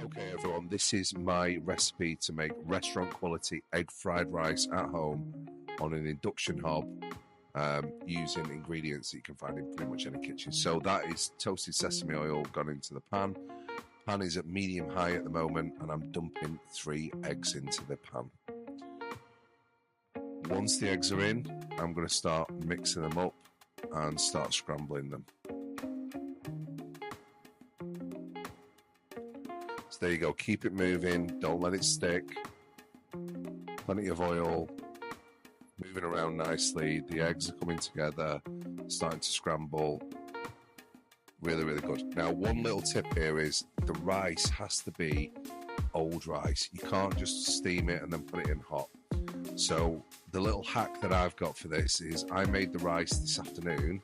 Okay, everyone, this is my recipe to make restaurant quality egg fried rice at home on an induction hob using ingredients that you can find in pretty much any kitchen. So that is toasted sesame oil gone into the pan. Pan is at medium high at the moment, and I'm dumping 3 eggs into the pan. Once the eggs are in, I'm going to start mixing them up and start scrambling them. So there you go, keep it moving, don't let it stick. Plenty of oil, moving around nicely. The eggs are coming together, starting to scramble. Really, really good. Now, one little tip here is the rice has to be old rice. You can't just steam it and then put it in hot. So the little hack that I've got for this is I made the rice this afternoon.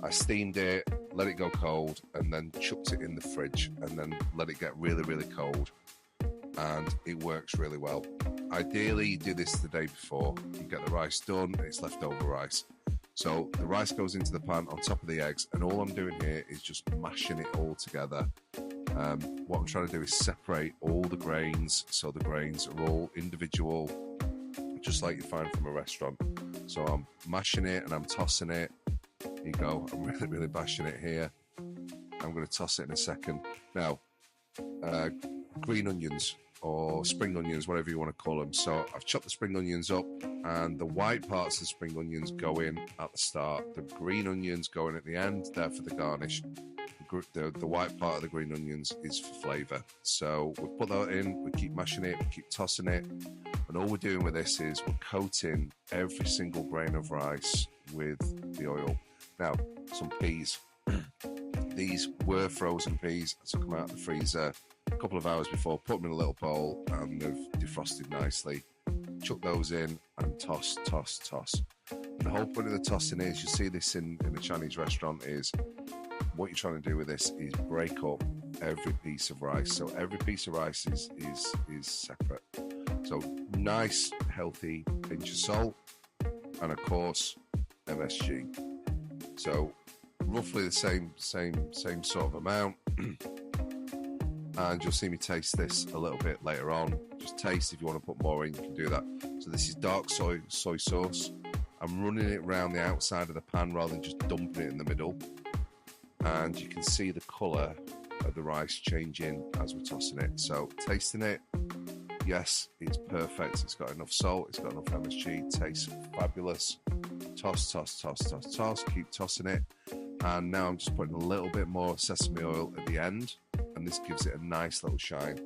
I steamed it, let it go cold, and then chucked it in the fridge and then let it get really, really cold. And it works really well. Ideally, you do this the day before. You get the rice done, it's leftover rice. So the rice goes into the pan on top of the eggs, and all I'm doing here is just mashing it all together. What I'm trying to do is separate all the grains, so the grains are all individual, just like you find from a restaurant. So I'm mashing it and I'm tossing it. Here you go, I'm really, really bashing it here. I'm going to toss it in a second. Now, green onions or spring onions, whatever you want to call them. So I've chopped the spring onions up, and the white parts of the spring onions go in at the start. The green onions go in at the end, there for the garnish. The white part of the green onions is for flavour. So we put that in, we keep mashing it, we keep tossing it. And all we're doing with this is we're coating every single grain of rice with the oil. Now, some peas. These were frozen peas. I took them out of the freezer a couple of hours before, put them in a little bowl, and they've defrosted nicely. Chuck those in and toss, toss, toss. And the whole point of the tossing is, you see this in a Chinese restaurant, is what you're trying to do with this is break up every piece of rice. So every piece of rice is separate. So nice, healthy pinch of salt, and of course, MSG. So roughly the same sort of amount. And you'll see me taste this a little bit later on. Just taste, if you want to put more in, you can do that. So this is dark soy sauce. I'm running it around the outside of the pan rather than just dumping it in the middle. And you can see the colour of the rice changing as we're tossing it. So tasting it, yes, it's perfect. It's got enough salt, it's got enough MSG, it tastes fabulous. Toss, toss, toss, toss, toss, keep tossing it. And now I'm just putting a little bit more sesame oil at the end, and this gives it a nice little shine.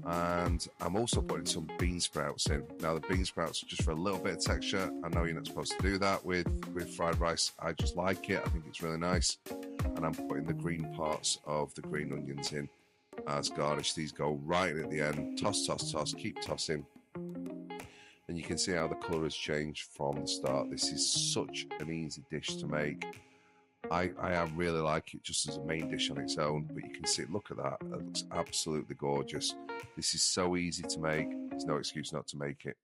And I'm also putting some bean sprouts in. Now the bean sprouts are just for a little bit of texture. I know you're not supposed to do that with fried rice. I just like it, I think it's really nice. And I'm putting the green parts of the green onions in as garnish. These go right in at the end. Toss, toss, toss, keep tossing. And you can see how the colour has changed from the start. This is such an easy dish to make. I really like it just as a main dish on its own, but you can see, look at that. It looks absolutely gorgeous. This is so easy to make. There's no excuse not to make it.